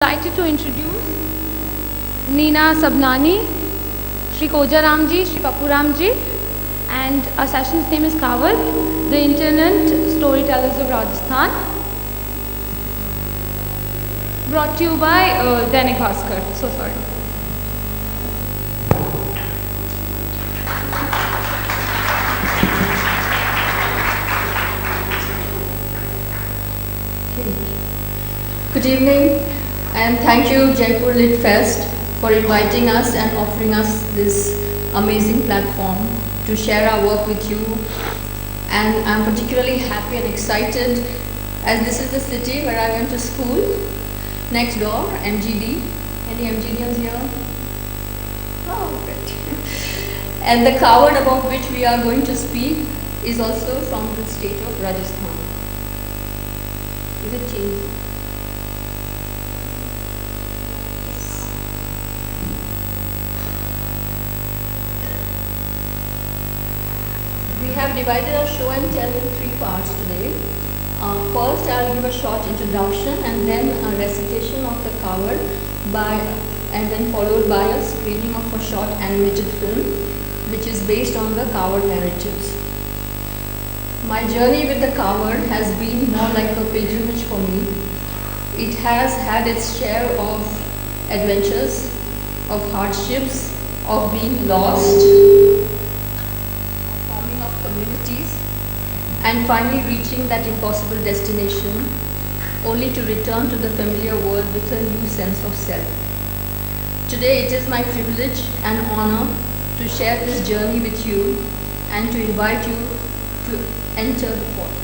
Delighted to introduce Neena Sabnani, Shri Koja Ramji, Shri Papuramji, and our session's name is Kawar, the Internet Storytellers of Rajasthan. Brought to you by Dainik Bhaskar. So sorry. Good evening, and thank you Jaipur Lit Fest for inviting us and offering us this amazing platform to share our work with you. And I'm particularly happy and excited as this is the city where I went to school, next door, MGD. Any MGDians here? Oh, great. And the Kawar about which we are going to speak is also from the state of Rajasthan. Is it changing? We have divided our show and tell in three parts today. First, I'll give a short introduction and then a recitation of the Kawar and then followed by a screening of a short animated film which is based on the Kawar narratives. My journey with the Kawar has been more like a pilgrimage for me. It has had its share of adventures, of hardships, of being lost, of forming of communities, and finally reaching that impossible destination, only to return to the familiar world with a new sense of self. Today it is my privilege and honor to share this journey with you and to invite you to enter the portal.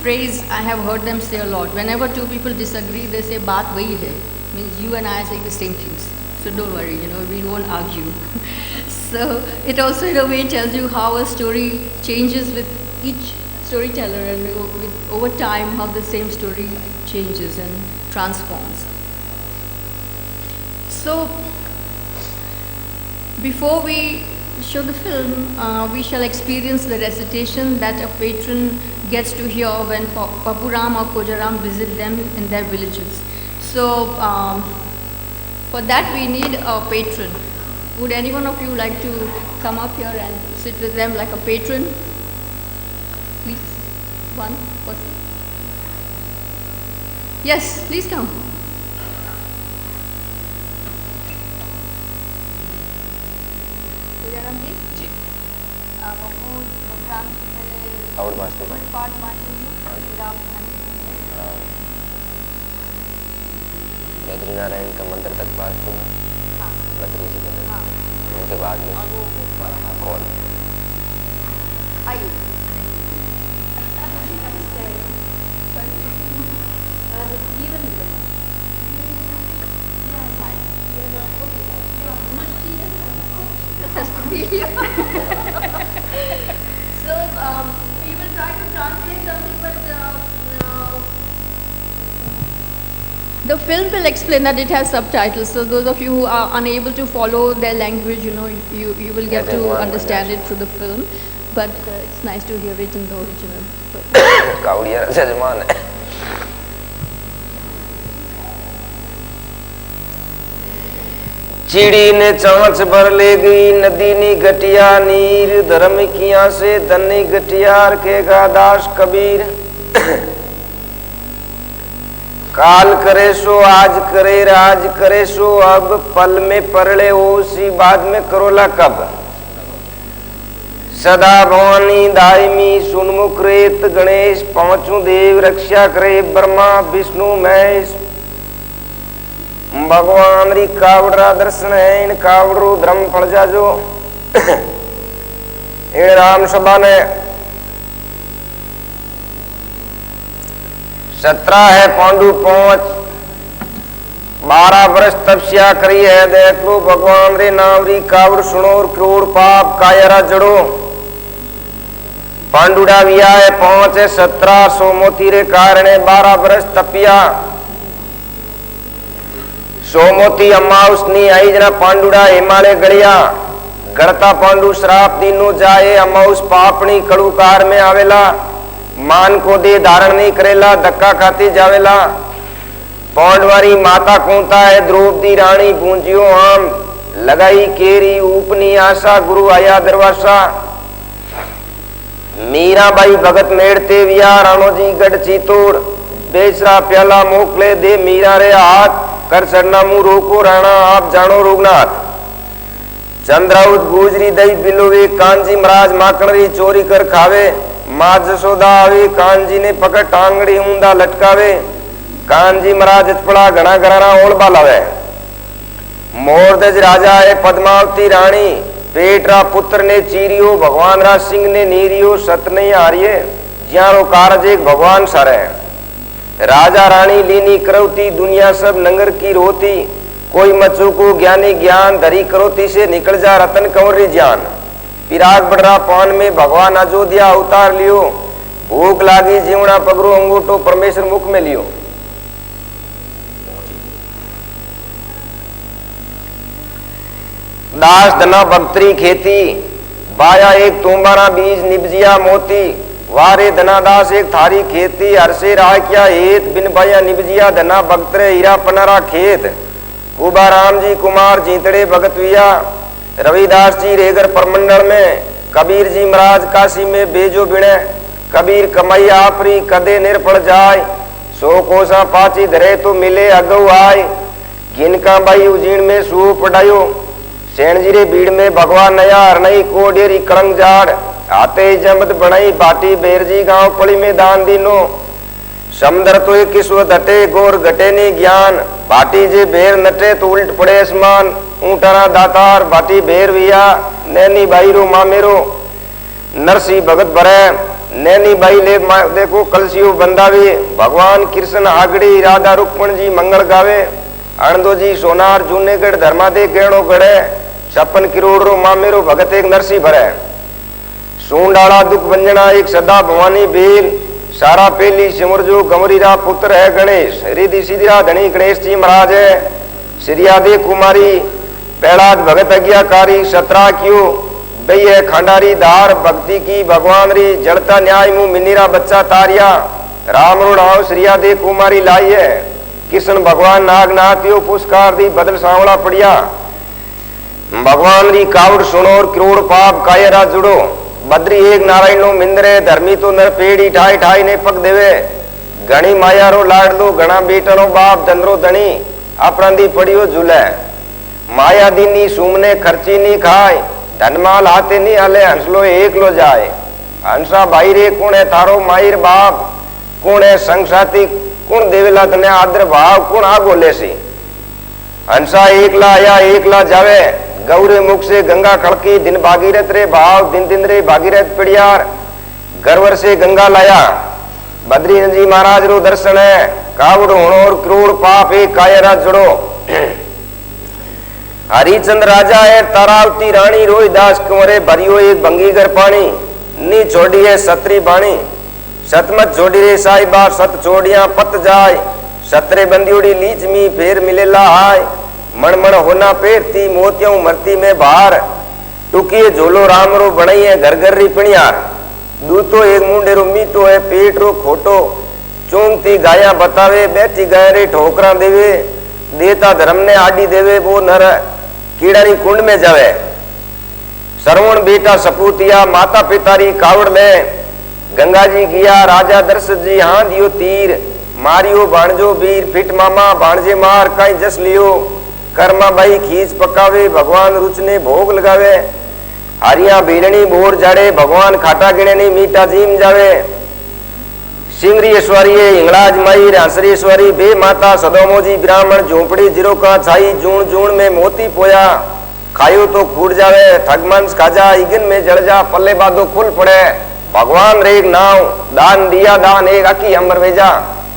phrase I have heard them say a lot. Whenever two people disagree, they say "baat wahi hai," means you and I are saying the same things. So don't worry, we won't argue. So it also in a way tells you how a story changes with each storyteller, and over time how the same story changes and transforms. So before we show the film, we shall experience the recitation that a patron gets to hear when Papuram or Kojaram visit them in their villages. So for that we need a patron. Would any one of you like to come up here and sit with them like a patron? Please, one person. Yes, please come. Kojaram ji? जी Pappu programme से पहले और वास्ते कोई part मानेंगे फिर आप बद्री नारायण का मंत्र तक पाठ दूंगा। हाँ बद्री जी का हाँ उनके बाद में और वो कौन आइए So we will try to translate something, but the film will explain that it has subtitles. So those of you who are unable to follow their language, you will get to understand it through the film. But it's nice to hear it in the original. कावड़िया जजमान है। चिड़ी ने चांच भर ले गई नदी नी गटिया नीर, धर्म किया से धनी गटियार के दास कबीर। काल करे सो आज करे, राज करे सो अब, पल में परले ओसी बाद में करोला कब। सदा भवानी दायमी सुनमुख रेत गणेश, पांचों देव रक्षा करे ब्रह्मा विष्णु महेश। भगवान री कावड़रा दर्शन है, इन कावड़रू धर्म पड़ जा जो। इन राम सभा ने 17 है पांडु 5, 12 वर्ष तपस्या करी है। देख लो भगवान रे नाम री कावड़ सुनो और करोड़ पाप कायरा जड़ो। पांडुड़ा विया है 5 है 17, सोमोती रे कारण 12 वर्ष तपिया। सोमोती अमाउस नी आई जना पांडुड़ा हिमालय गड़िया। गड़ता पांडु श्राप दीनो जाए, अमाउस पापनी कड़ुकार में आवेला। मान को दे धारण नहीं करेला, धक्का खाती जावेला। पौंडवारी माता कूंता है द्रौपदी रानी, बूंजियो आम लगाई केरी ऊपनी आशा, गुरु आया दरवासा। मीरा बाई भगत मेड़ते विया, राणो जी गढ़ चीतोड़। बेसरा प्याला मोकले दे मीरा रे हाथ, कर चढ़ना मुंह रोको राणा आप जानो रुगनाथ। चंद्राउत गुजरी दई बिलोवे, कांजी महाराज माकड़री चोरी कर खावे। माँ जसोदा आवे, कांजी ने पकड़ टांगड़ी ऊंदा लटकावे। कांजी महाराज पड़ा घना घराना ओढ़ लावे। मोरदज राजा है पद्मावती रानी, पेटरा पुत्र ने चीरियो, भगवान राज सिंह ने नीरियो। सत नहीं हारिये ज्यारो कारज एक भगवान सारे। राजा रानी लीनी करौती, दुनिया सब नंगर की रोती। कोई मचो को ज्ञानी ज्ञान, धरी करौती से निकल जा रतन कंवरी जान। पिराग बड़रा पान में भगवान अयोध्या उतार लियो। भूख लागी जीवना पगरो अंगूठो परमेश्वर मुख में लियो। दास धना भक्तरी खेती, बाया एक तुम्बारा बीज निपजिया मोती। वारे धना दास एक थारी खेती, हरसे राह क्या हेत, बिन बाया निपजिया धना भक्तरे हीरा पनारा खेत। कुबा राम जी कुमार जीतड़े भगतविया, रविदास जी रेगर परमंडल में। कबीर जी महाराज काशी में बेजो बिणे, कबीर कमाई आपरी कदे निरपड़ जाय। 100 कोसा पाची धरे तो मिले अगौ आय, गिनका बाई उजीण में सू पढ़ायो। सेणजीरे भीड़ में भगवान नया हरनई को डेरी कड़ंग जाड़। आते जमद बनाई बाटी बेरजी गांव पड़ी में दान दीनो। समंदर तो एक किस्वत हटे गोर घटे नी ज्ञान, बाटी जे बेर नटे तो उल्ट पड़े आसमान। ऊंटाना दातार बाटी बेर विया, नैनी बाईरो मामेरो। नरसी भगत भरे नैनी बाई ले देखो कलसियो बंदावे भगवान कृष्ण आगड़ी राधा रुक्मण जी मंगल गावे अणदो जी सोनार जूनेगढ़ धर्मादे गहणो गढ़े 56 करोड़ रो मामेरो भगत एक नरसी भरे सूंडाला दुख बंजना एक सदा भवानी बेल सारा पेली सिमरजो गमरीरा पुत्र है गणेश रिधि सिधिरा धनी गणेश जी महाराज है श्रियादे कुमारी पैलाद भगत अज्ञाकारी सतरा क्यों बई है खंडारी धार भक्ति की भगवान री जड़ता न्याय मुंह मिनीरा बच्चा तारिया राम रुणाव श्रियादे कुमारी लाई है कृष्ण भगवान नागनाथ यो पुष्कार दी बदल सांवला पड़िया भगवान री कावड़ सुनो और करोड़ पाप कायरा जुड़ो बद्री एक नारायण नो मिंदरे धर्मी तो नर पेड़ी ठाई ठाई ने पग देवे घणी माया रो लाड लो घना बेटा रो बाप दंदरो धनी अपराधी पड़ियो झूले माया दीनी सुमने खर्ची नी खाए धनमाल हाथे नी हले हंसलो एक लो जाए हंसा भाई रे कौन है तारो माहिर बाप कौन है संग साथी कौन देवेला तने आदर भाव कौन आगो लेसी हंसा एकला आया एकला जावे गौरे मुख से गंगा खड़की दिन भागीरथ रे भाव दिन दिन रे भागीरथ पिड़ियार गरवर से गंगा लाया बद्री जी महाराज रो दर्शन है कावड़ होणोर करोड़ पाप एक कायरा जुड़ो हरिचंद राजा है तारावती रानी रोहिदास कुंवरे भरियो एक भंगीगर पानी नी छोड़ी है सत्री बाणी सतमत छोड़ी रे साहिबा सत छोड़िया पत जाय सतरे बंदियोड़ी लीच मी फेर मिलेला हाय मण मण होना पेरती मोतियों मरती में बाहर टुकिए झोलो राम रो बनई है घर घर री पिणियार दूतो एक मुंडे रो मीठो है पेट रो खोटो चूंगती गाया बतावे बैठी गाय रे ठोकरा देवे देता धर्म ने आडी देवे वो नर कीड़ानी कुंड में जावे सरवण बेटा सपूतिया माता पितारी कावड़ में गंगा जी किया राजा दर्शक जी हाँ दियो तीर मारियो भाणजो वीर फिट मामा भाणजे मार कई जस लियो कर्मा बाई खींच पकावे भगवान रुचने भोग लगावे हरिया भीलनी बोर जाड़े भगवान खाटा गिणे नहीं मीठा जीम जावे सिंगरी ऐश्वरी हिंगलाज मई हंसरी ऐश्वरी बे माता सदोमोजी ब्राह्मण झोंपड़ी जीरो का छाई जूण जूण में मोती पोया खायो तो फूट जावे ठगमंस खाजा इगन में जड़ जा पल्ले बादो खुल पड़े भगवान रे एक नाव दान दिया दान एक अकी अंबर भेजा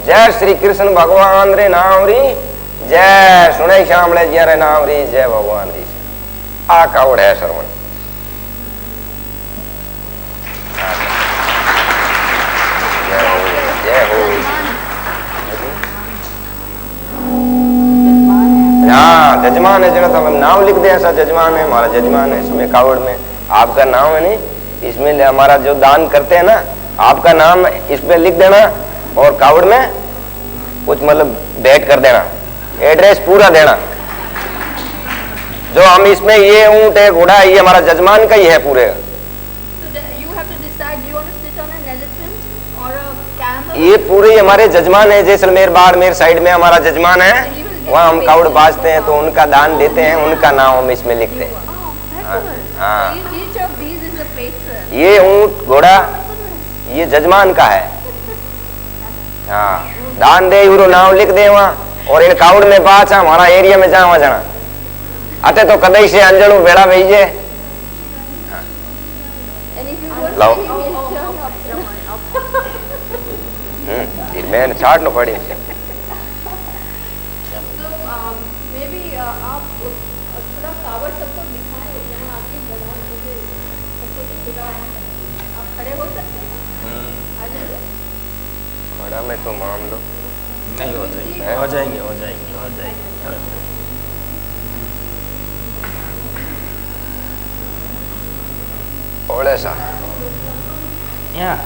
जय श्री कृष्ण भगवान रे नाम री जय सुने श्यामले जय रे नाम री जय भगवान री आ कावड़ है श्रवण जय हो हाँ जजमान है जरा हम नाम लिख दे ऐसा जजमान है हमारा जजमान है इसमें कावड़ में आपका नाम है नहीं इसमें हमारा जो दान करते हैं ना आपका नाम इसमें लिख देना और कावड़ में कुछ मतलब भेंट कर देना एड्रेस पूरा देना जो हम इसमें ये ऊंट है घोड़ा है ये हमारा जजमान का ही है पूरे ये पूरे हमारे जजमान है जैसलमेर बाड़मेर साइड में हमारा जजमान है वहाँ हम कावड़ बाजते हैं तो उनका दान देते हैं उनका नाम हम इसमें लिखते हैं हाँ ये ऊंट घोड़ा ये जजमान का है हाँ दान दे यूरो नाम लिख दे वहाँ और इन कावड़ में पास हमारा एरिया में जावा जाना अते तो कदई से अंजड़ू बेड़ा भेजे लो मैंने छाट नो पड़ी खड़ा में तो मान लो नहीं हो जाएंगे हो जाएंगे और ऐसा यहाँ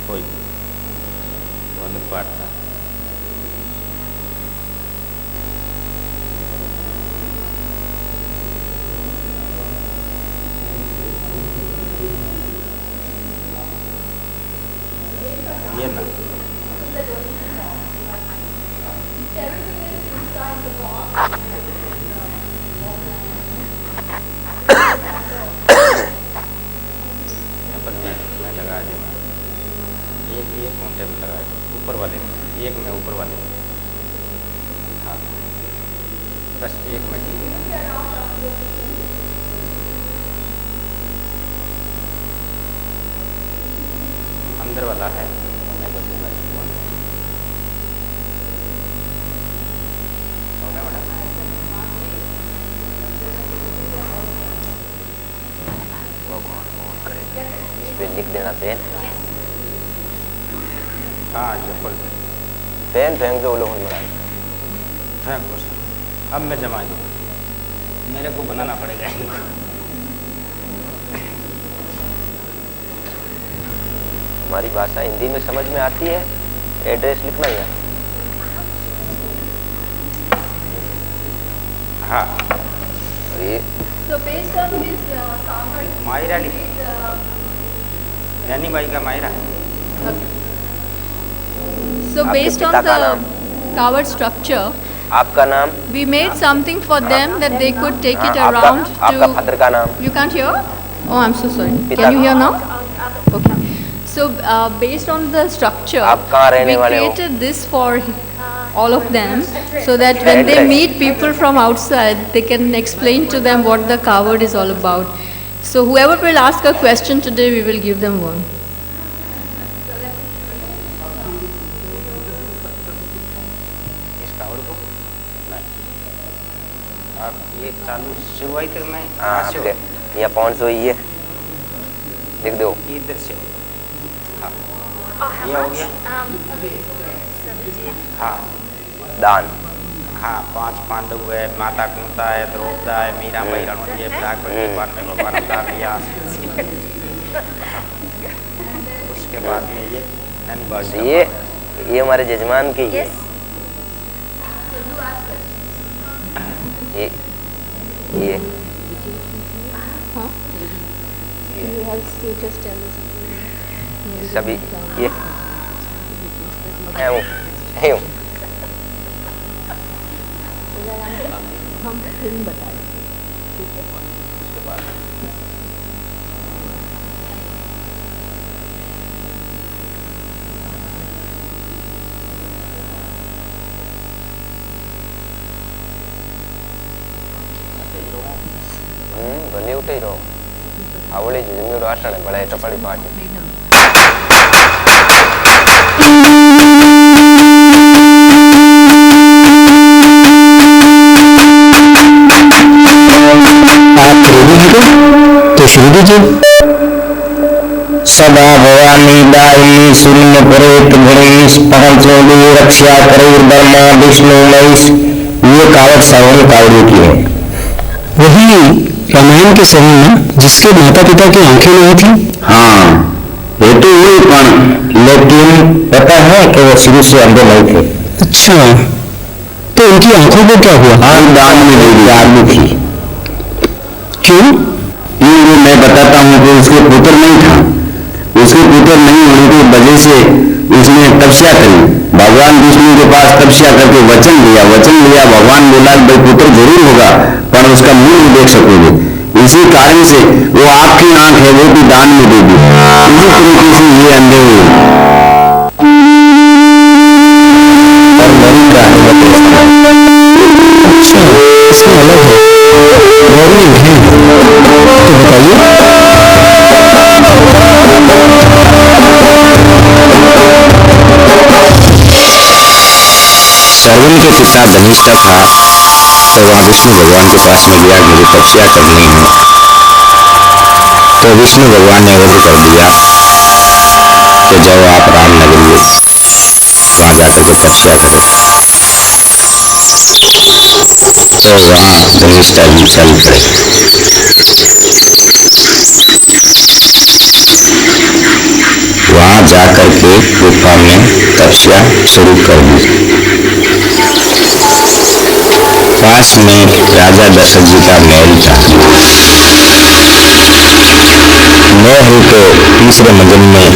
कोई पाठ था ये ना मैं लगा दूंगा एक बस 1 मिनट। अंदर वाला है मैं बदलूंगा इसको। हो गया मैडम? इस पे लिख देना पेन। हाँ ये फुल पेन फेंक दो लोग बड़ा। फेंक दो सर। अब मैं जमा दूँगा, मेरे को बनाना पड़ेगा इनको। हमारी भाषा हिंदी में समझ में आती है, एड्रेस लिखना ही है। हाँ और ये So based on his Kawad, Myra लिख, यानी भाई का मायरा। so आपके based on पिता का the नाम? Kawad structure, आपका नाम? we made something for them that they could take it हाँ, around आपका to. फादर का नाम? You can't hear? Oh, I'm so sorry. पिता Can you का- hear now? Okay. So based on the structure, आप कहाँ रहने we वाले हो? created this for all of them, so that when they Address. meet people from outside, they can explain to them what the Kawad is all about. So whoever will ask a question today, we will give them one. इस कावड़ को नहीं, आप ये चालू शुरुआत तक मैं हाँ यहाँ से आपके यहाँ पहुँच हुई है, लिख दो। इधर से हो। हाँ ये हो गया। हाँ दान। हाँ 5 पांडव है, माता कुंता है, द्रौपदा है, मीरा बाई रणवंती है, प्रागवत भगवान में भगवान अवतार लिया। उसके बाद में ये यानी तो बाजी ये हमारे जजमान के ही है। ये सभी ये है वो। हम फिल्म बताएं, ठीक है? उसके बाद भले उठे ही रहो। आवड़ी जमीन आसण है बड़ा टपाड़ी पार्टी। आप रेडी हैं तो शुरू कीजिए। सदा भवानी दायिनी शून्य परेत गणेश पहंचोली रक्षा करूर ब्रह्मा विष्णु महेश, ये कावड़ सावन कावड़ियों की है। वही रामायण के समय में जिसके माता पिता की आंखें नहीं थी। हाँ ये तो हुई पण, लेकिन पता है कि वो शुरू से अंधे नहीं थे। अच्छा तो उनकी आंखों को क्या हुआ? आंख दान में दे दी आदमी थी। क्यों? ये मैं बताता हूँ कि उसके पुत्र नहीं था। उसके पुत्र नहीं होने की वजह से उसने तपस्या करी, भगवान विष्णु के पास तपस्या करके वचन लिया। भगवान बोला भाई पुत्र जरूर होगा पर उसका मुंह नहीं देख सकोगे। इसी कारण से वो आपकी आंख है वो भी दान में दे दी। इसी तरीके से ये अंधे हुए और मरी का है। अच्छा इसमें अलग है, गौरी है तो बताइए। सर्वन के पिता धनिष्ठा था तो वह विष्णु भगवान के पास में गया, मुझे तपस्या करनी है। तो विष्णु भगवान ने वध कर दिया कि जाओ आप राम नगर में वहां जाकर के तपस्या करो। तो वहां धनिष्ठा जी चल पड़े। वहां जाकर के गुफा में तपस्या शुरू कर दी। पास में राजा दशरथ जी का महल था। महल के तीसरे मंजिल में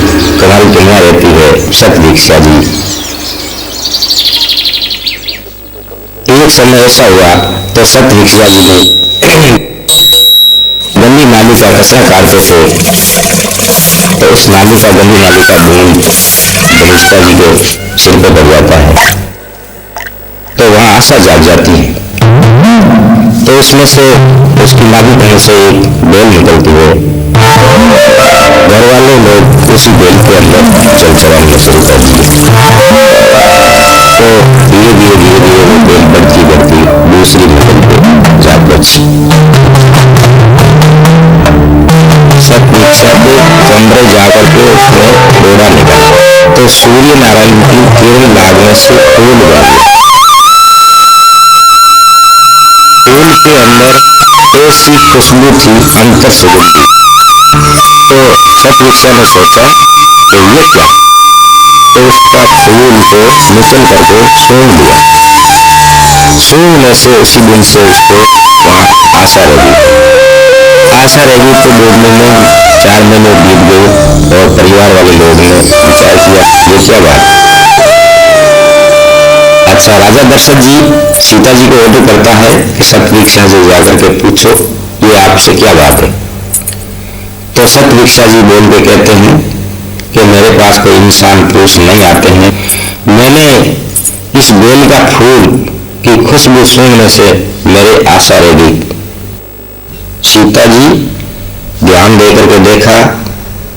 कुमारी कन्या रहती है शतभिक्षा जी। एक समय ऐसा हुआ तो शतभिक्षा जी ने गंदी नाली का कचरा काटते थे, तो उस नाली का गंदी नाली का बूंद धनिष्ठा जी के सिर पर पड़ जाता है। तो तो वहां आशा जाग जाती है। तो उसमें से उसकी नाभि कहीं से एक बेल निकलती है। घर वाले लोग उसी बेल के अंदर जल चढ़ाने शुरू कर दिए। तो धीरे धीरे धीरे धीरे वो बेल बढ़ती बढ़ती दूसरी मंजिल पे जा पहुंची। सतवीक्षा के कमरे जाकर के उसने डोरा निकाला तो सूर्य नारायण की किरण लागने से फूल उगा गया। फूल के अंदर ऐसी खुशबू थी अंतर सुगंधी। तो सतवीक्षा ने सोचा कि ये क्या, तो उसका फूल को निचल करके सूंघ लिया। सूंघने से उसी दिन से उसको वहाँ आशा रही। आशा रही तो 2 महीने 4 महीने बीत गए और परिवार वाले लोग ने विचार किया ये क्या बात। अच्छा, राजा दशरथ जी सीता जी को ऑर्डर करता है कि सतवीक्षा से जाकर के पूछो ये आपसे क्या बात है। तो सतवीक्षा जी बोल के कहते हैं कि मेरे पास कोई इंसान पुरुष नहीं आते हैं, मैंने इस बेल का फूल की खुशबू सूंघने से मेरी आशा रह गई। सीता जी ध्यान देकर के देखा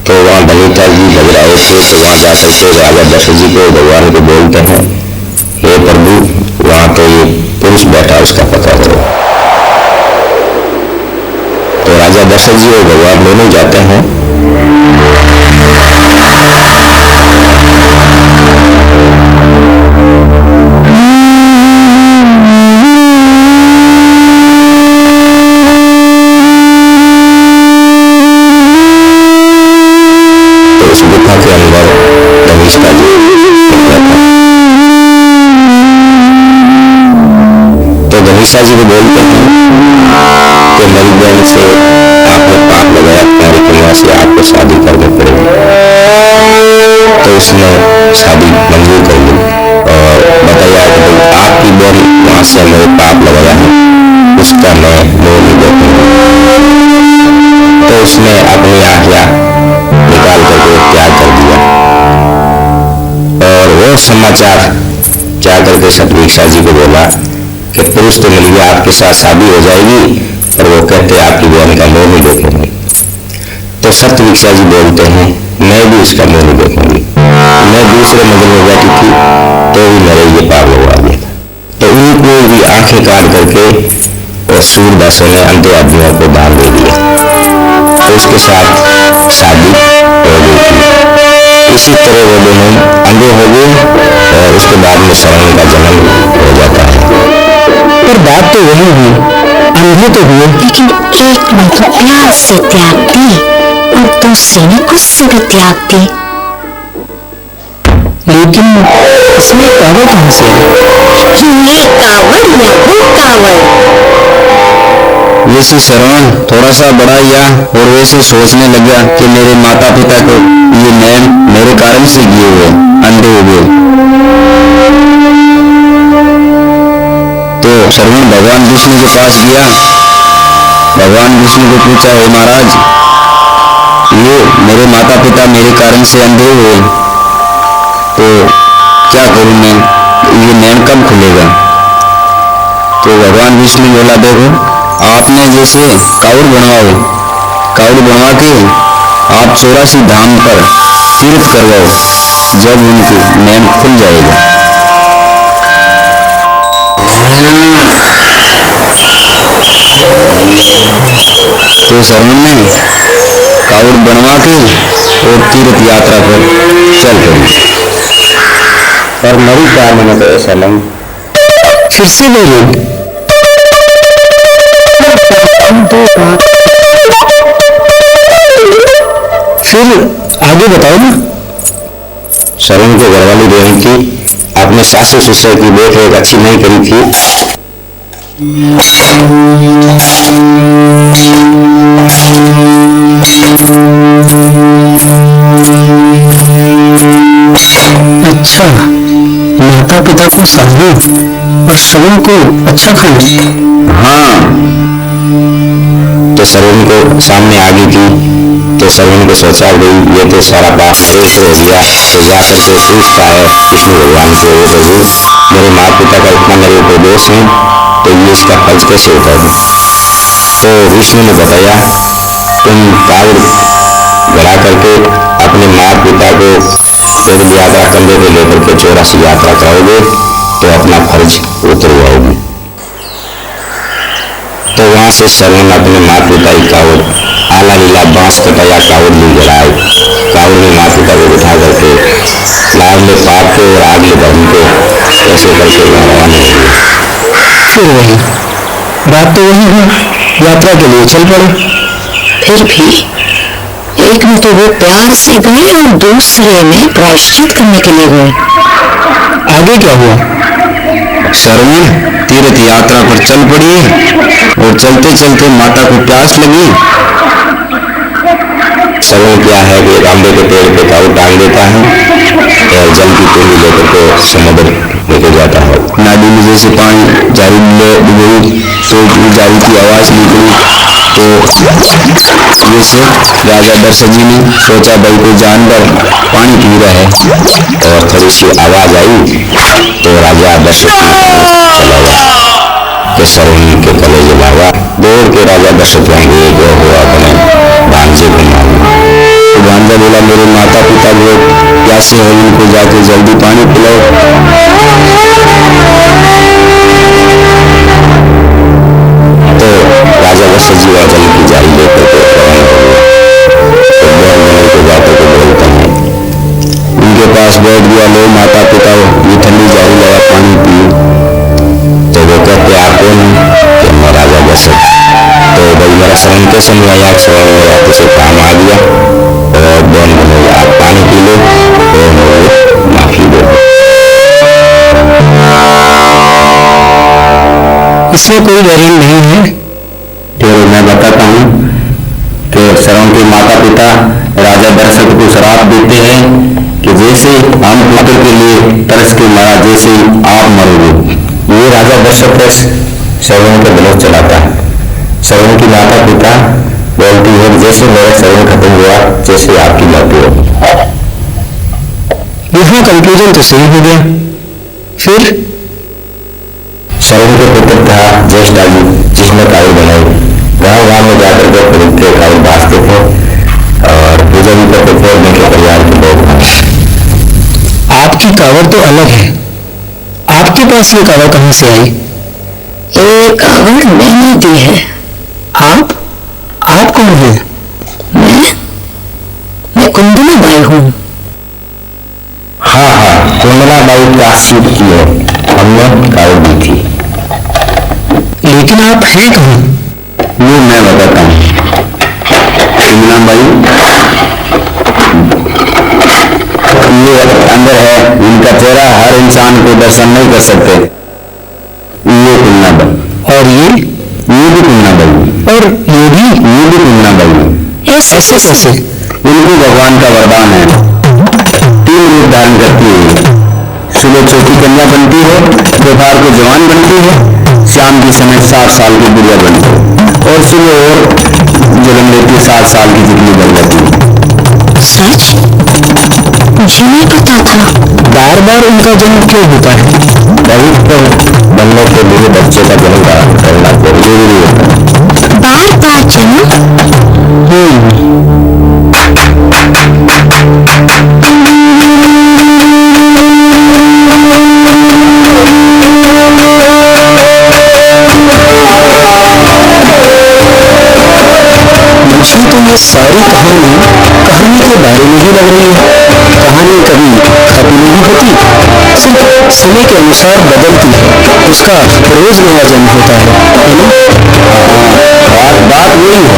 तो वहां ललिता जी लग रहे थे। तो वहां जाकर के राजा दशरथ जी को भगवान को बोलते हैं हे प्रभु वहां तो ये पुरुष बैठा उसका पता करो। तो राजा दशरथ जी और भगवान दोनों जाते हैं। तो उस गुफा के अंदर धनिष्ठा जी धनिष्ठा जी को बोलते हैं कि मेरी बहन से आपने पाप लगाया, तुम्हारी कन्या से आपको शादी करनी पड़ेगी। तो उसने शादी मंजूर कर ली और बताया कि भाई आपकी बहन वहां से मेरे पाप लगाया है उसका मैं मोह नहीं देखूंगा। तो उसने अपनी आज्ञा निकाल करके त्याग कर दिया और वो समाचार जा करके सतवीक्षा जी को बोला कि पुरुष तो मिल गया, आपके साथ शादी हो जाएगी, और वो कहते आपकी बहन का मुंह नहीं देखेंगे। तो सतवीक्षा जी बोलते हैं मैं भी उसका मुंह नहीं देखूंगी, मैं दूसरे मंदिर में बैठी थी तो भी मेरे ये पाप लगवा दिया था। तो उनको भी आंखें काट करके और सूरदासों ने अंधे आदमियों को दान दे दिया। तो उसके साथ शादी हो गई थी। इसी तरह वो दोनों अंधे हो गए और उसके बाद में श्रवण का जन्म हो जाता है। पर बात तो वही हुई, अंधे तो हुए, लेकिन एक ने तो प्यार से त्याग दी और दूसरे ने गुस्से में त्याग दी। लेकिन इसमें कावड़ कहां से है? ये कावड़ या वो कावड़? वैसे श्रवण थोड़ा सा बड़ा या और वैसे सोचने लगा कि मेरे माता पिता को ये नैन मेरे कारण से किए हुए अंधे हो गए। तो श्रवण भगवान विष्णु के पास गया। भगवान विष्णु को पूछा हे महाराज ये मेरे माता पिता मेरे कारण से अंधे हुए तो क्या करूं मैं, ये नैन कब खुलेगा। तो भगवान विष्णु बोला देखो आपने जैसे कावड़ बनवाओ, कावड़ बनवा के आप 84 धाम पर तीर्थ करवाओ, जब उनकी नैन खुल जाएगा। तो श्रवण ने कावड़ बनवा के और तीर्थ यात्रा पर चल पड़ी। और मेरी प्यार में तो ऐसा नहीं फिर से बोलो फिर आगे बताओ ना। श्रवण को घरवाली बहन की अपने सासू ससुर की देख रेख अच्छी नहीं करी थी। अच्छा माता पिता को साधु और श्रवण को अच्छा खाना। हाँ तो श्रवण को सामने आ गई थी तो तो श्रवण को सोचा गई ये तो सारा बात नरेश हो गया, तो जाकर के पूछता है विष्णु भगवान को, ये प्रभु मेरे माता पिता का इतना मेरे ऊपर दोष है, तो ये इसका फर्ज कैसे उठा दूं? तो विष्णु ने बताया तुम कावड़ गड़ा करके अपने माता पिता को पैदल यात्रा कंधे पे लेकर के 84 यात्रा कराओगे तो अपना फर्ज उतरवाओगे। तो वहां से श्रवण अपने माता पिता की कावड़ आला लीला बांस कटाया कावड़ ली जड़ाए, कावड़ में माता पिता को बिठा करके लाडले पाप के और आगले धर्म के ऐसे करके रवाना हुए। फिर वही बात तो वही हुई, यात्रा के लिए चल पड़े। फिर भी एक में तो वो प्यार से गए और दूसरे में प्रायश्चित करने के लिए गए। आगे क्या हुआ? श्रवण तीर्थ यात्रा पर चल पड़ी और चलते चलते माता को प्यास लगी। श्रवण क्या है कि एक आंबे के पेड़ पे काऊ टांग देता है और जल की टोली लेकर के समुद्र लेके जाता है। नाली में जैसे पानी जारी डूबी तो जारी की आवाज निकली, तो जैसे राजा दशरथ जी ने सोचा भाई कोई जानवर पानी पी रहा है और थोड़ी सी आवाज आई तो राजा दशरथ चला गया कि श्रवण के कलेजे लावा। दौड़ के राजा दशरथ वहां गए, जो हुआ अपने भांजे को मांगा। तो भांजा बोला मेरे माता पिता लोग प्यासे हो, उनको जाके जल्दी पानी पिलाओ। तो राजा दशरथ जी वह जल की जारी लेकर के रवाना हो गए। तो बहन को जाकर के बोलता है, उनके पास बैठ गया, लो माता पिता ये ठंडी जारी लगा पानी पिए। तो वो कहते आप कौन? कि मैं राजा दशरथ। तो भाई मेरा श्रवण कैसे नहीं आया? श्रवण मेरा किसी काम आ गया और बहन बोले आप पानी पी लो और मुझे माफी दो। इसमें कोई वैरियन नहीं है। फिर मैं बताता हूँ कि श्रवण के माता पिता राजा दशरथ को श्राप देते हैं कि जैसे हम पुत्र के लिए तरस के मारा, जैसे आप मरोगे। ये राजा दशरथ श्रवण का विरोध चलाता है। श्रवण की माता पिता बोलती है जैसे मेरा श्रवण खत्म हुआ जैसे आपकी मृत्यु हो। यहाँ कंक्लूजन तो सही हो गया। फिर श्रवण के पुत्र था ज्येष्ठ आयु, जिसने कावड़ बनाई, गाँव गाँव में जाकर के पवित्र कावड़ बांधते थे और पूजा भी करते थे। उनके परिवार के लोग आपकी कावड़ तो अलग है, आपके पास ये कावड़ कहाँ से आई? ये कावड़ मैंने दी है। आप कौन है? मैं कुंदना बाई हूँ। हाँ, कुंदना बाई प्राश्चित की है, हमने कावड़ दी थी। लेकिन आप हैं कहाँ? ये मैं बताता हूँ। कुंदना बाई ये अंदर है, इनका चेहरा हर इंसान को दर्शन नहीं कर सकते। ये कुंदना बाई और ये भी कुंदना बाई और ये भी कुंदना बाई। ऐसे कैसे? इनको भगवान का वरदान है, 3 रूप धारण करती है। सुबह छोटी कन्या बनती है, दोपहर को जवान बनती है, शाम के समय 60 साल की बुढ़िया बनती है और सुबह और जन्म लेती है 7 साल की जितनी बन जाती है। सच? मुझे नहीं पता था। बार बार उनका जन्म क्यों होता है? पवित्र बनने के लिए बच्चे का जन्म करना जरूरी होता है। बार बार जन्म? मुझे तो ये सारी कहानी के बारे में ही लग रही है। कहानी कभी खत्म नहीं होती, सिर्फ समय के अनुसार बदलती है। उसका रोज नया जन्म होता है ना? बात यही है।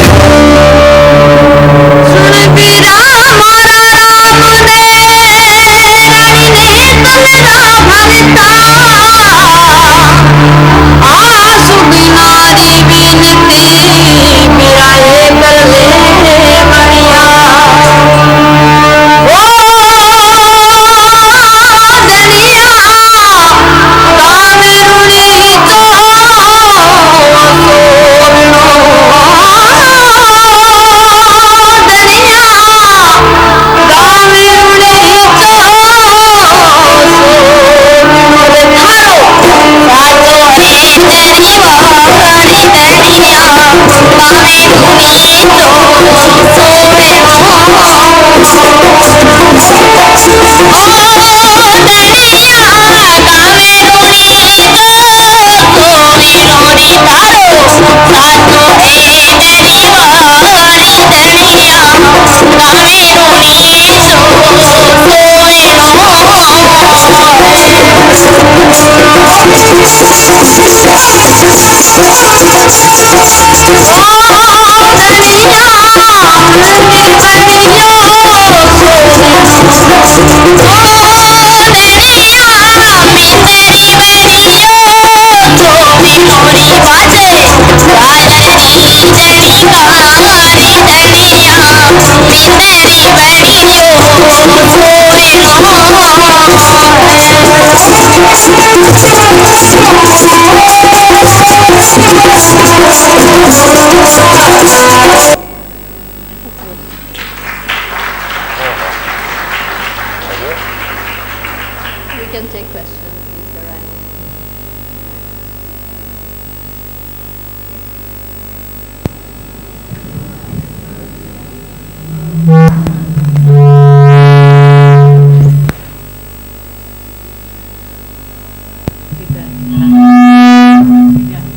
We can take questions if there are any.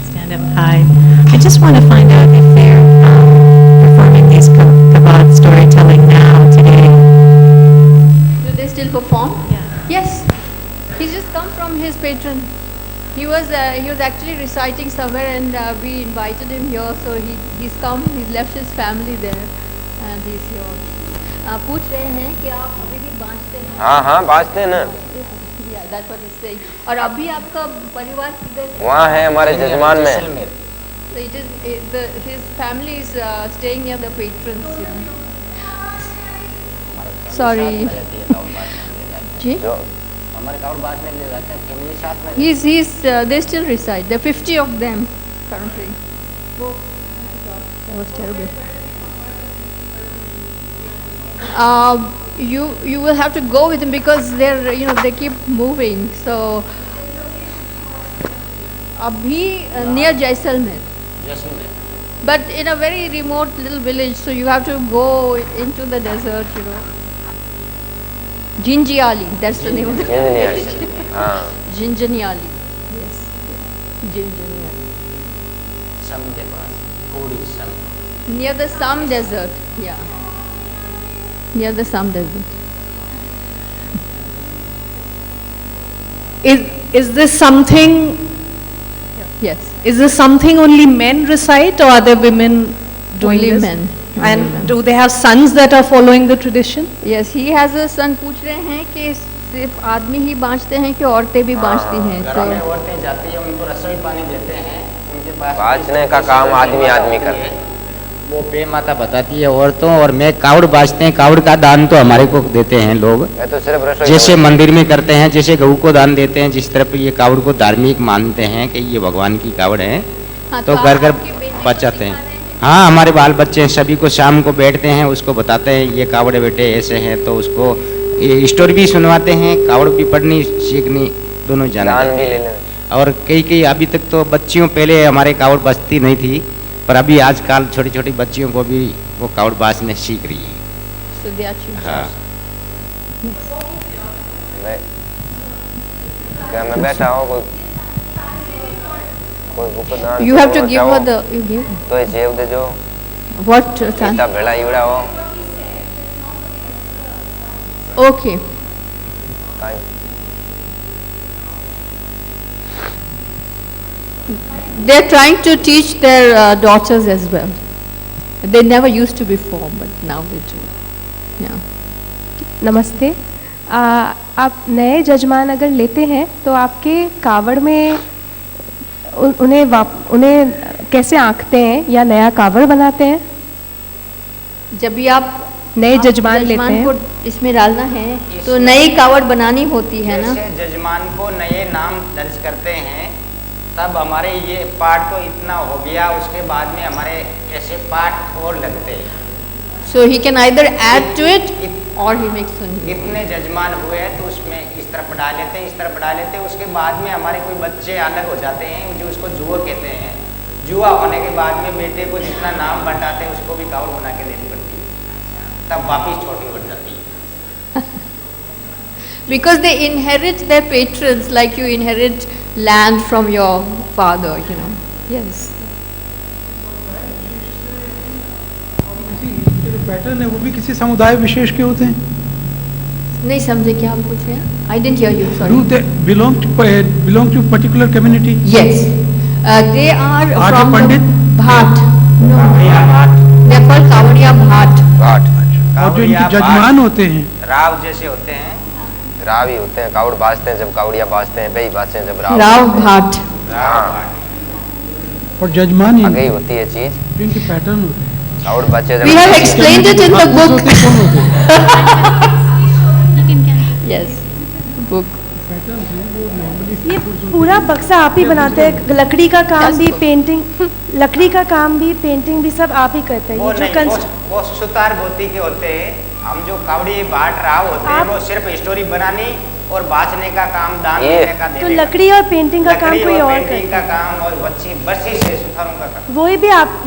Stand up high. I just want to find out if they're performing these Kabbalah storytelling now, today. Do they still perform? Yeah. Yes. He's just come from his patron. He was actually reciting somewhere, and we invited him here. So he's come. He's left his family there, and he's here. पूछ रहे हैं कि आप अभी भी बांचते हैं? हाँ हाँ बाजते हैं ना। Yeah, that's what he's saying. और अभी आपका परिवार किधर है? वहाँ है हमारे जजमान में। So his family is staying near the patrons. You know. Sorry. जी? हमारे कावड़ बांटने के लिए जाते हैं, फैमिली साथ में। They still reside. There are 50 of them currently. Oh my God, that was terrible. You will have to go with them because they keep moving. So abhi near Jaisalmer. But in a very remote little village, so you have to go into the desert, Jinjiali, that's the name of the village. Jinjaniali. Yes. Jinjaniali. सम के पास, कोड़ी सम। Near the Sam desert, yeah. Near the Sam desert. Is this something? Yes. Is this something only men recite, or are there women doing Only this? men. And Only men. do they have sons that are following the tradition? Yes, he has a son. पूछ रहे हैं कि सिर्फ आदमी ही बांचते हैं कि औरतें भी बांचती हैं? घरों में औरतें जाती हैं, उनको रसोई पानी देते हैं, उनके पास बाजने का काम आदमी करते हैं। वो पे माता बताती है औरतों, और मैं कावड़ बाजते हैं। कावड़ का दान तो हमारे को देते हैं लोग, मैं तो सिर्फ रसोई जैसे मंदिर में करते हैं, जैसे गऊ को दान देते हैं, जिस तरह ये कावड़ को धार्मिक मानते हैं कि ये भगवान की कावड़ है, हाँ, तो घर घर बचाते हैं। हाँ, हमारे बाल बच्चे सभी को शाम को बैठते हैं, उसको बताते हैं ये कावड़ बेटे ऐसे हैं, तो उसको ये स्टोरी भी सुनवाते हैं। कावड़ भी पढ़नी सीखनी दोनों जाना दान भी ले लें। और कई अभी तक तो बच्चियों, पहले हमारे कावड़ बजती नहीं थी, पर अभी आजकल छोटी छोटी बच्चियों को भी वो कावड़ बाजने सीख रही है। So they are children. हाँ, मैं बैठा हूँ, कोई बुक दान You have to give her the. You give. तो ये जेब दे जो What? इतना भेड़ा युड़ा हो Okay. काई They are trying to teach their daughters as well. They never used to before, but now they do. Yeah. नमस्ते। आप नए जजमान अगर लेते हैं तो आपके कावड़ में उन्हें कैसे आंकते हैं या नया कावड़ बनाते हैं? जब भी आप नए जजमान लेते हैं को इसमें डालना है तो नई कावड़ बनानी होती है ना। जैसे जजमान को नए नाम दर्ज करते हैं, तब हमारे ये पाठ तो इतना हो गया, उसके बाद में हमारे ऐसे पाठ और लगते हैं। So he can either add to it or he makes a new. इतने जजमान हुए हैं तो उसमें इस तरफ बढ़ा लेते हैं, इस तरफ बढ़ा लेते हैं, उसके बाद में हमारे कोई बच्चे अलग हो जाते हैं, जो उसको जुआ कहते हैं, जुआ होने के बाद में बेटे को जितना नाम बटाते हैं उसको भी कावड़ बना के देनी पड़ती है, तब वापिस छोटी बढ़ जाती है। Because they inherit their patrons like you inherit land from your father, you know. Yes. जो पैटर्न है वो भी किसी समुदाय विशेष के होते हैं? नहीं समझे क्या आप पूछ रहे हैं? I didn't hear you. Sorry. Do they belong to particular community? Yes. They are Bhat from Pandit? Bhat. No. कावड़िया Bhat, They are called Kavadiya Bhat. घाट और जो इनके जजमान होते हैं राव जैसे होते हैं, राव ही होते हैं, कावड़ बाजते हैं जब कावड़िया बाजते हैं, बेई बाजते हैं जब राव। Rav Bhat. हाँ, और जजमान ही आगे ही होती है चीज, जो इनके पैटर्न होते हैं। कावड़ बाजे जब We have explained it in the book. कौन होते हैं? Yes. Book. ये पूरा बक्सा आप ही बनाते हैं, लकड़ी का काम भी, पेंटिंग, लकड़ी का काम भी, पेंटिंग भी सब आप ही करते हैं? वो ये जो नहीं, वो सुतार गोती के होते हैं। हम जो कावड़ी बाट राव होते हैं वो सिर्फ स्टोरी बनानी और बाँचने का काम, दान देने का, तो देने का। लकड़ी और पेंटिंग का काम लकड़ी कोई और पेंटिंग करता का काम और बच्ची से सुथारों का काम।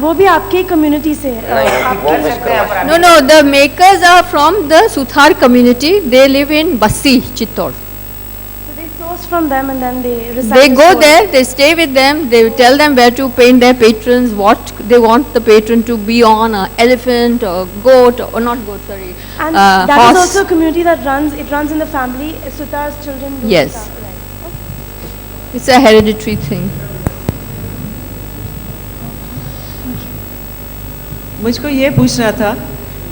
वो भी आपकी कम्युनिटी से है? नहीं, वो कर कुछ सकते हैं करवा अपना- No, no. The makers are from the Suthar community. They live in Bassi, Chittor. So they source from them and then they recite They the go story. there, they stay with them, they tell them where to paint their patrons, what they want the patron to be on, an elephant or goat, or not goat, sorry, And that is horse. also a community that runs in the family. Sutar's children do Yes. Sutar, right. It's a hereditary thing. मुझको ये पूछना था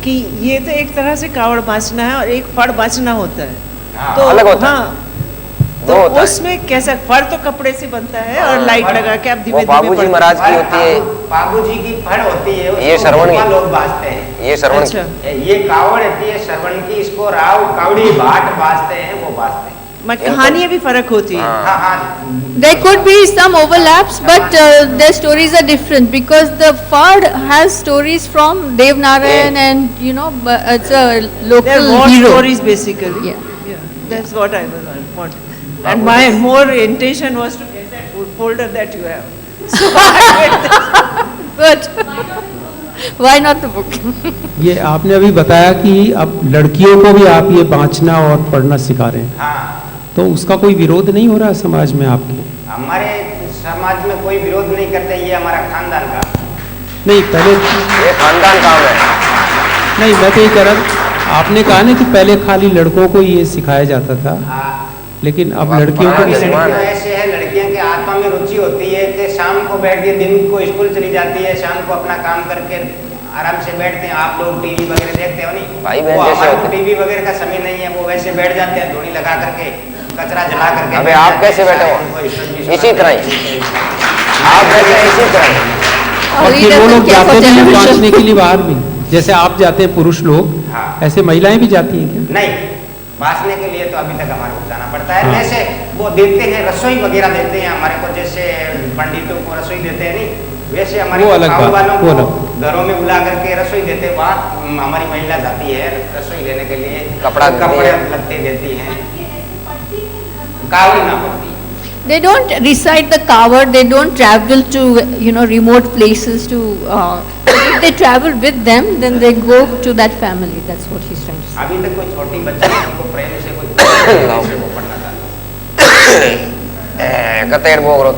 कि ये तो एक तरह से कावड़ बाँचना है और एक फड़ बाँचना होता है, हाँ, तो अलग होता है। हाँ, वो होता तो है। उसमें कैसा फड़ तो कपड़े से बनता है और लाइट लगा के आप वो धीमे बाबूजी धीमे महाराज की होती है, बाबूजी की फड़ होती है, ये उसको श्रवण की। गोपा लोग बाजते हैं। ये श्रवण की। अच्छा। ये कावड़ होती है श्रवण की, इसको राव कावड़ी बाट बाजते हैं, वो बाजते हैं। कहानियाँ भी फर्क होती है। हाँ हाँ, There could be some overlaps, but their stories are different because the Fard has stories from Devnarayan and you know it's a local They're war hero. stories basically. Yeah. That's what I was wanting. And my more intention was to get that folder that you have. So I read this. But why not the book? ये आपने अभी बताया कि अब लड़कियों को भी आप ये बाँचना और पढ़ना सिखा रहे हैं, हाँ। तो उसका कोई विरोध नहीं हो रहा है समाज में आपके? हमारे समाज में कोई विरोध नहीं करते, ये हमारा खानदान का। नहीं, पहले ये खानदान काम है। नहीं, मैं तो ये कह रहा, आपने कहा ना कि पहले खाली लड़कों को ये सिखाया जाता था, लेकिन अब लड़कियों को भी जजमान लड़कियां है। ऐसे है, लड़कियों के आत्मा में रुचि होती है कि शाम को बैठ के, दिन को स्कूल चली जाती है, शाम को अपना काम करके आराम से बैठते हैं। आप लोग टीवी वगैरह देखते हो नहीं, भाई बहन वो जैसे हमारे होते हैं। टीवी वगैरह का समय नहीं है, वो वैसे बैठ जाते हैं धूनी लगा करके, कचरा जला करके। अबे बैठ आप जाते हैं, कैसे बैठे हो? उनको ईश्वर इसी तरह ही। आप बैठे हैं इसी तरह ही। और फिर वो लोग जाते भी हैं बाँचने के लिए बाहर भी, जैसे आप जाते हैं पुरुष लोग, हाँ। ऐसे महिलाएं भी जाती हैं क्या? नहीं, बांसने के लिए तो अभी तक हमारे को जाना पड़ता है। हाँ। जैसे वो देते हैं, रसोई वगैरह देते हैं हमारे को, जैसे पंडितों को रसोई देते हैं नहीं, वैसे हमारे वो अलग गाँव बात, वालों वो को घरों में बुला करके रसोई देते हैं। वहाँ हमारी महिला जाती है रसोई लेने के लिए, कपड़ा देती कपड़े है। लगते देती हैं, कावड़ी ना पड़ती। They don't recite the cover. They don't travel to remote places to. If they travel with them, then they go to that family. That's what he's trying to say. अभी तक कोई छोटी बच्ची है, उनको प्रेम से कोई वो पढ़ना चाहता। कतेर बोगरो।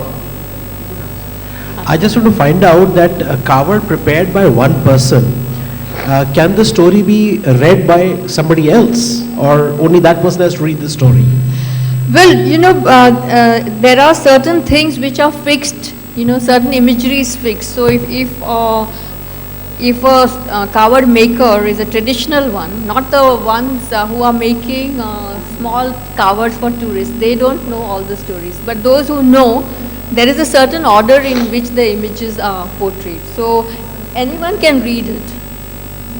I just want to find out that a cover prepared by one person, can the story be read by somebody else, or only that person has to read the story? Well, there are certain things which are fixed. Certain imagery is fixed. So if a coward maker is a traditional one, not the ones who are making small cowards for tourists, they don't know all the stories. But those who know, there is a certain order in which the images are portrayed. So anyone can read it.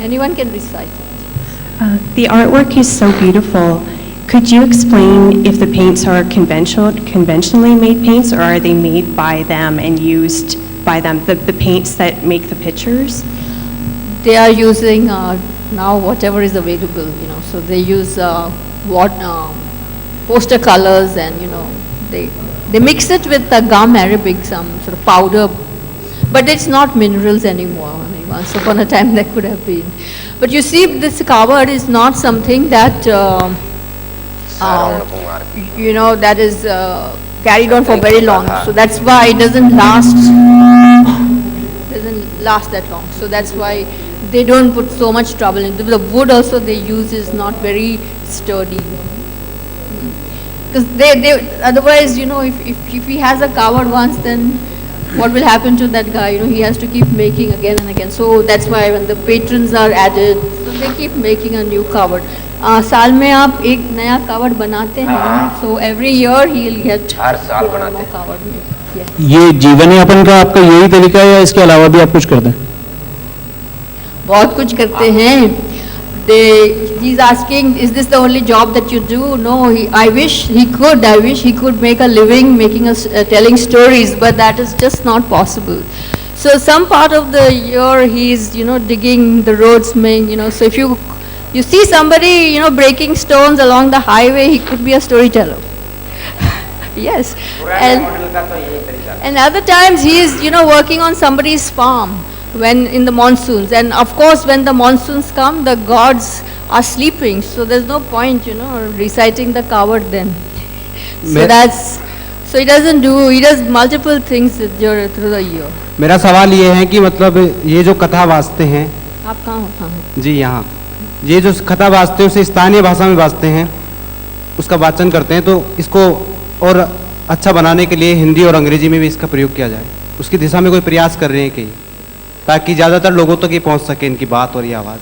Anyone can recite it. The artwork is so beautiful. Could you explain if the paints are conventionally made paints, or are they made by them and used by them, the paints that make the pictures? They are using now whatever is available, so they use poster colors and, they mix it with the gum arabic, some sort of powder But it's not minerals anymore. I mean, once upon a time there could have been. But you see, this kawad is not something that that is carried on for very long. So that's why it doesn't last that long. So that's why they don't put so much trouble into the wood. Also, they use is not very sturdy. Because they otherwise, if he has a kawad once, then what will happen to that guy? He has to keep making again and again. So that's why when the patrons are added, so they keep making a new kawad. साल में आप एक नया कवड़ बनाते हैं, so every year he'll get हर साल बनाते हैं कवड़ में. ये जीवन यापन का आपका यही तरीका है या इसके अलावा भी आप कुछ करते हैं? बहुत कुछ करते हैं. He's asking, is this the only job that you do? No, I wish he could make a living telling stories, but that is just not possible. So some part of the year he's digging the roads, so if you see somebody breaking stones along the highway, he could be a storyteller. Yes. And other times he is working on somebody's farm when in the monsoons, and of course when the monsoons come, the gods are sleeping, so there's no point reciting the kawad then. So he does multiple things through the year. मेरा सवाल ये है कि मतलब ये जो कथा वाचते हैं, आप कहाँ हैं? जी यहाँ, ये जो कथा वाचते हैं उसे स्थानीय भाषा में वाचते हैं, उसका वाचन करते हैं, तो इसको और अच्छा बनाने के लिए हिंदी और अंग्रेजी में भी इसका प्रयोग किया जाए, उसकी दिशा में कोई प्रयास कर रहे हैं कि ताकि ज़्यादातर लोगों तक ये पहुँच सके इनकी बात और ये आवाज़?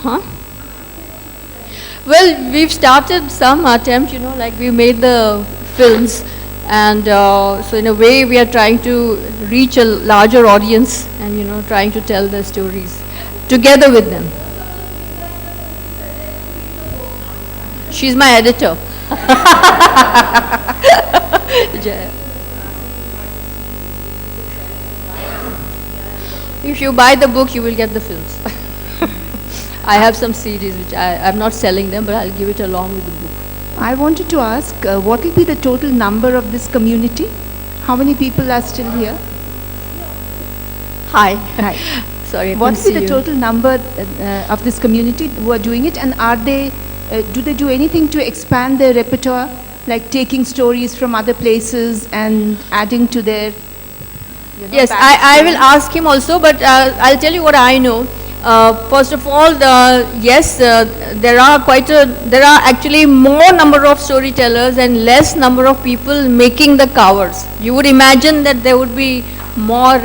हाँ. Well, we've started some attempt, like we made the films, and so in a way we are trying to reach a larger audience and trying to tell the stories together with them. She's my editor. If you buy the book, you will get the films. I have some CDs which I'm not selling them, but I'll give it along with the book. I wanted to ask, what will be the total number of this community? How many people are still here? Hi. Sorry, I what couldn't will be see the you. total number of this community who are doing it, and do they do anything to expand their repertoire, like taking stories from other places and adding to their Yes, I will ask him also, but I'll tell you what I know. First of all, yes, there are actually more number of storytellers and less number of people making the kawads. You would imagine that there would be more,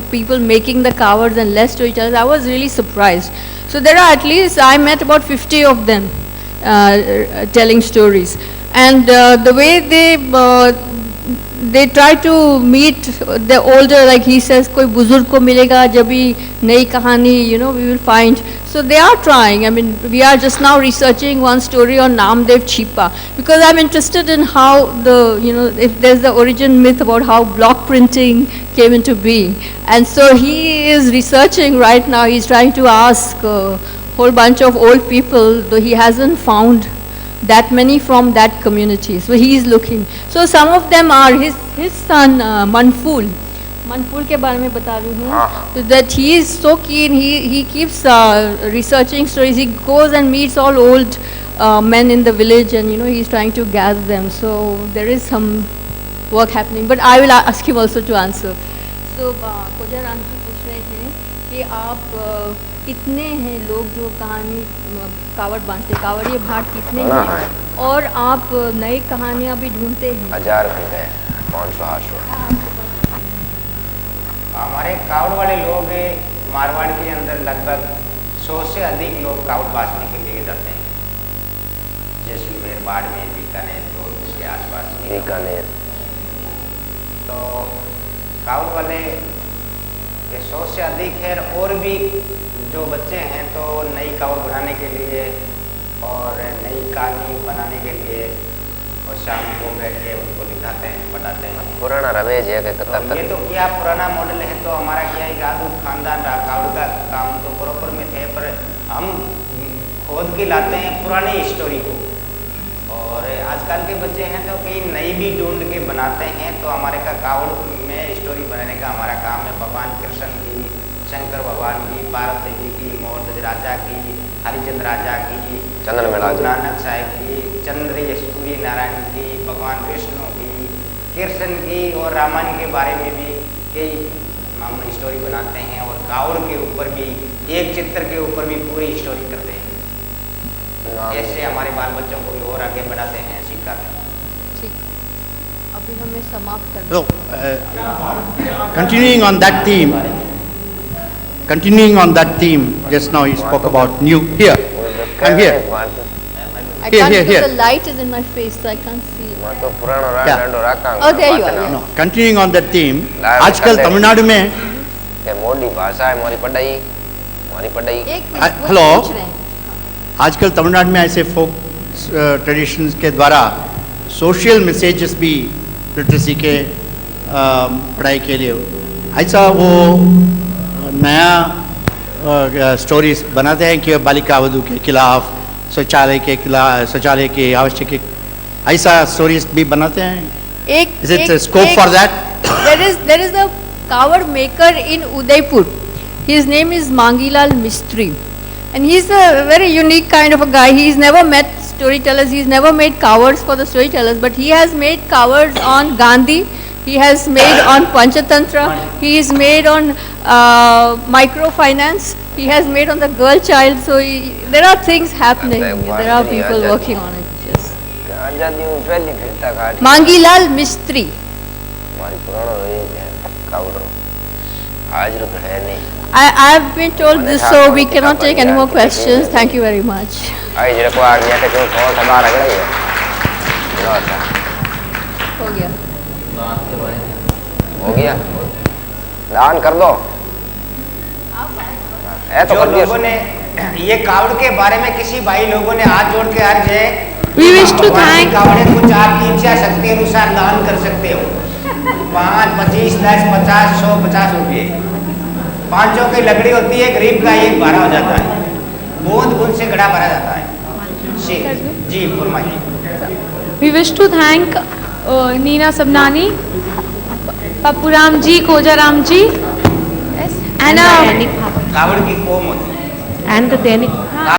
people making the kawads and less storytellers. I was really surprised. So there are at least, I met about 50 of them telling stories, and the way they try to meet the older, like he says, koi buzurg ko milega jabhi nayi kahani, we will find. So they are trying. I mean, we are just now researching one story on Namdev Chipa, because I'm interested in how if there's the origin myth about how block printing came into being. And so he is researching right now. He's trying to ask a whole bunch of old people, though he hasn't found that many from that community. So he is looking. So some of them are his son Manful के बारे में बता रही हूँ. That he is so keen. He keeps researching stories. He goes and meets all old men in the village, and he's trying to gather them. So there is some work happening. But I will ask him also to answer. So खोजा राम जी पूछ रहे हैं कि आप कितने हैं लोग जो कहानी कावड़ बांधते, कावड़िए भाट कितने हैं, और आप नई कहानियाँ भी ढूंढते हैं? 1000 हैं, 500 हमारे कावड़ वाले लोग मारवाड़ के अंदर लगभग 100 से अधिक लोग कावड़ बांधने के लिए जाते हैं. जैसलमेर, बाड़मेर, बीकानेर और उसके आसपास बीकानेर. तो कावड़ वाले 100 से अधिक है, और भी जो बच्चे हैं तो नई कावड़ बनाने के लिए और नई कहानी बनाने के लिए, और शाम को बैठ के उनको दिखाते हैं, बताते हैं. पुराना रवेज है कि तो ये तो क्या पुराना मॉडल है, तो हमारा क्या एक आदू खानदान रहा, कावड़ का काम तो प्रॉपर में थे, पर हम खोद के लाते हैं पुरानी स्टोरी को, और आजकल के बच्चे हैं तो कहीं नई भी ढूंढ के बनाते हैं। तो हमारे का कावड़ में स्टोरी बनाने का हमारा काम है। भगवान कृष्ण की, शंकर भगवान की, पार्वती जी की, मोहन राजा की, हरिचंद्र राजा की, गुरु नानक साहिब की, चंद्र सूर्य नारायण की, भगवान विष्णु की, कृष्ण की और रामायण के बारे में भी कई हम स्टोरी बनाते हैं। और कावड़ के ऊपर भी एक चित्र के ऊपर भी पूरी स्टोरी करते हैं। ऐसे हमारे बाल बच्चों को भी और आगे बढ़ाते हैं, सिखाते हैं। ठीक, अभी हमें समाप्त करना। So, continuing on that theme, just now you spoke about new. Here, I'm here. I can't because the light is in my face, so I can't see. Yeah. Oh, there you are. No, continuing on that theme, आजकल तमिलनाडु में मोदी भाषा है हमारी पढ़ाई hello, आजकल तमिलनाडु में ऐसे फोक traditions के द्वारा सोशल मैसेजेस भी लिटरेसी के पढ़ाई के लिए ऐसा वो नया स्टोरीज बनाते हैं कि बालिका वधू के खिलाफ, शौचालय के आवश्यक ऐसा स्टोरीज भी बनाते हैं। Is it a scope for that? There is a coward maker in Udaipur. His name is Mangilal Mistry, and he's a very unique kind of a guy. He's never met storytellers. He's never made cowards for the storytellers, but he has made cowards on Gandhi. He has made on Panchatantra. He is made on microfinance. He has made on the girl child. So there are things happening. There are people working on it. Yes. Mangilal Mistry. I have been told this, so we cannot take any more questions. Thank you very much. हो गया दान कर दो। जो लोगों ने ये कावड़ के बारे में किसी भाई लोगों ने हाथ जोड़ के अर्ज है, We wish to thank Kawade कुछ आपकी इच्छा शक्ति अनुसार दान कर सकते हो। 5, 25, 10, 50, 100, 50 रुपये। 500 की लकड़ी होती है, गरीब का एक भाड़ा हो जाता है। बूंद बूंद से घड़ा भरा जाता है। जी फरमाइए। We wish to thank Neena Sabnani, Papuram ji, Kojaram ji, and कावड़ की कौम होती है। and the Dainik